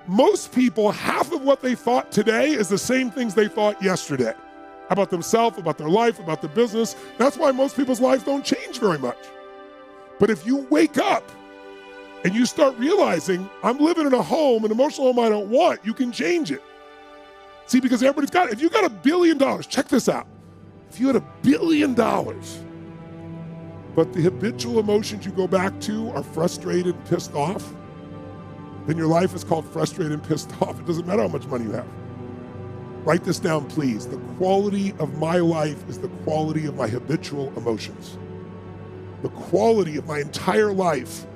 Most people, half of what they thought today is the same things they thought yesterday about themselves, about their life, about their business. That's why most people's lives don't change very much. But if you wake up and you start realizing, I'm living in a home, an emotional home I don't want, you can change it. See, because everybody's got it. If you got $1 billion, check this out. If you had $1 billion, but the habitual emotions you go back to are frustrated and pissed off, then your life is called frustrated and pissed off. It doesn't matter how much money you have. Write this down, please. The quality of my life is the quality of my habitual emotions. The quality of my entire life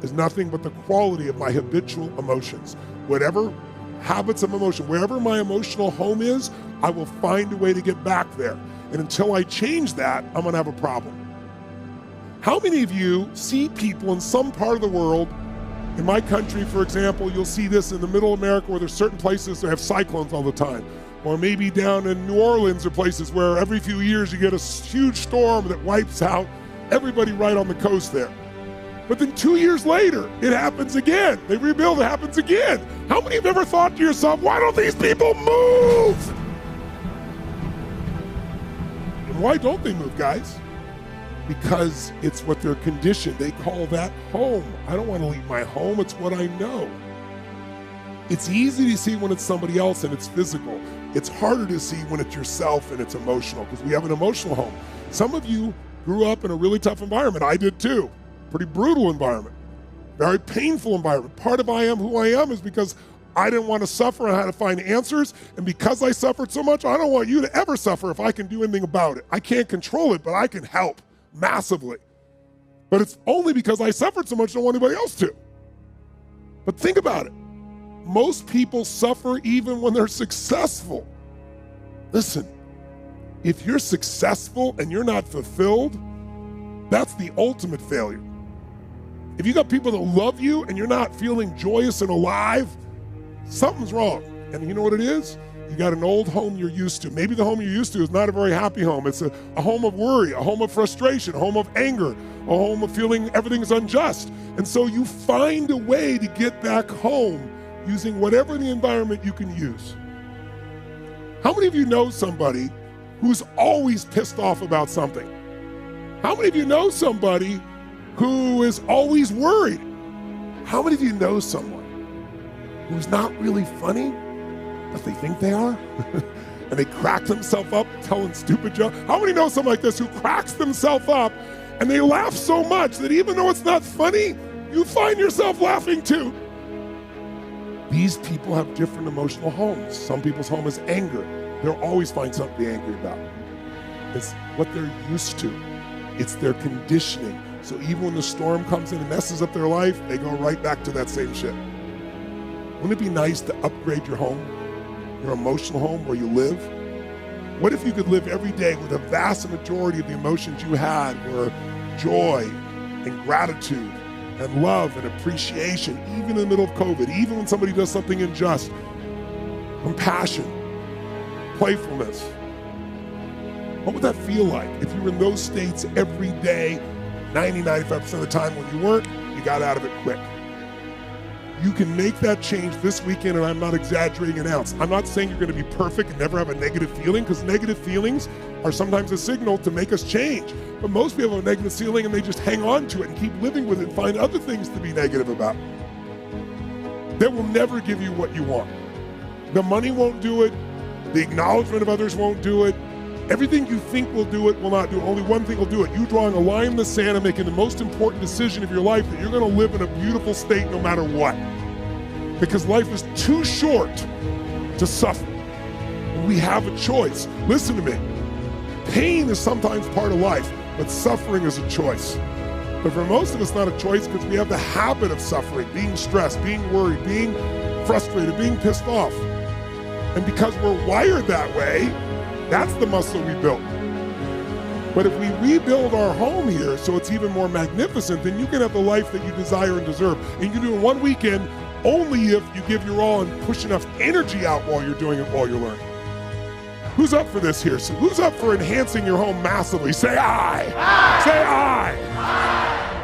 is nothing but the quality of my habitual emotions. Whatever habits of emotion, wherever my emotional home is, I will find a way to get back there. And until I change that, I'm gonna have a problem. How many of you see people in some part of the world, in my country, for example, you'll see this in the middle of America where there's certain places that have cyclones all the time. Or maybe down in New Orleans or places where every few years you get a huge storm that wipes out everybody right on the coast there. But then 2 years later, it happens again. They rebuild, it happens again. How many have ever thought to yourself, why don't these people move? And why don't they move, guys? Because it's what they're conditioned. They call that home. I don't want to leave my home. It's what I know. It's easy to see when it's somebody else and it's physical. It's harder to see when it's yourself and it's emotional, because we have an emotional home. Some of you grew up in a really tough environment. I did too. Pretty brutal environment. Very painful environment. Part of I am who I am is because I didn't want to suffer. I had to find answers. And because I suffered so much, I don't want you to ever suffer if I can do anything about it. I can't control it, but I can help massively. But it's only because I suffered so much, I don't want anybody else to. But think about it. Most people suffer even when they're successful. Listen, if you're successful and you're not fulfilled, that's the ultimate failure. If you got people that love you and you're not feeling joyous and alive, something's wrong. And you know what it is? You got an old home you're used to. Maybe the home you're used to is not a very happy home. It's a home of worry, a home of frustration, a home of anger, a home of feeling everything's unjust. And so you find a way to get back home using whatever the environment you can use. How many of you know somebody who's always pissed off about something? How many of you know somebody who is always worried? How many of you know someone who's not really funny, but they think they are? And they crack themselves up telling stupid jokes? How many know someone like this who cracks themselves up and they laugh so much that even though it's not funny, you find yourself laughing too? These people have different emotional homes. Some people's home is anger. They'll always find something to be angry about. It's what they're used to. It's their conditioning. So even when the storm comes in and messes up their life, they go right back to that same shit. Wouldn't it be nice to upgrade your home, your emotional home where you live? What if you could live every day with a vast majority of the emotions you had were joy and gratitude and love and appreciation, even in the middle of COVID, even when somebody does something unjust, compassion, playfulness? What would that feel like if you were in those states every day, 90-95% of the time? When you weren't, you got out of it quick. You can make that change this weekend, and I'm not exaggerating an ounce. I'm not saying you're going to be perfect and never have a negative feeling, because negative feelings are sometimes a signal to make us change. But most people have a negative feeling and they just hang on to it and keep living with it and find other things to be negative about. That will never give you what you want. The money won't do it. The acknowledgement of others won't do it. Everything you think will do it will not do it. Only one thing will do it. You drawing a line in the sand and making the most important decision of your life that you're going to live in a beautiful state no matter what. Because life is too short to suffer. And we have a choice. Listen to me. Pain is sometimes part of life, but suffering is a choice. But for most of us, not a choice, because we have the habit of suffering, being stressed, being worried, being frustrated, being pissed off. And because we're wired that way, that's the muscle we built. But if we rebuild our home here so it's even more magnificent, then you can have the life that you desire and deserve. And you can do it in one weekend only if you give your all and push enough energy out while you're doing it, while you're learning. Who's up for this here? So who's up for enhancing your home massively? Say aye. Aye. Say aye. Aye.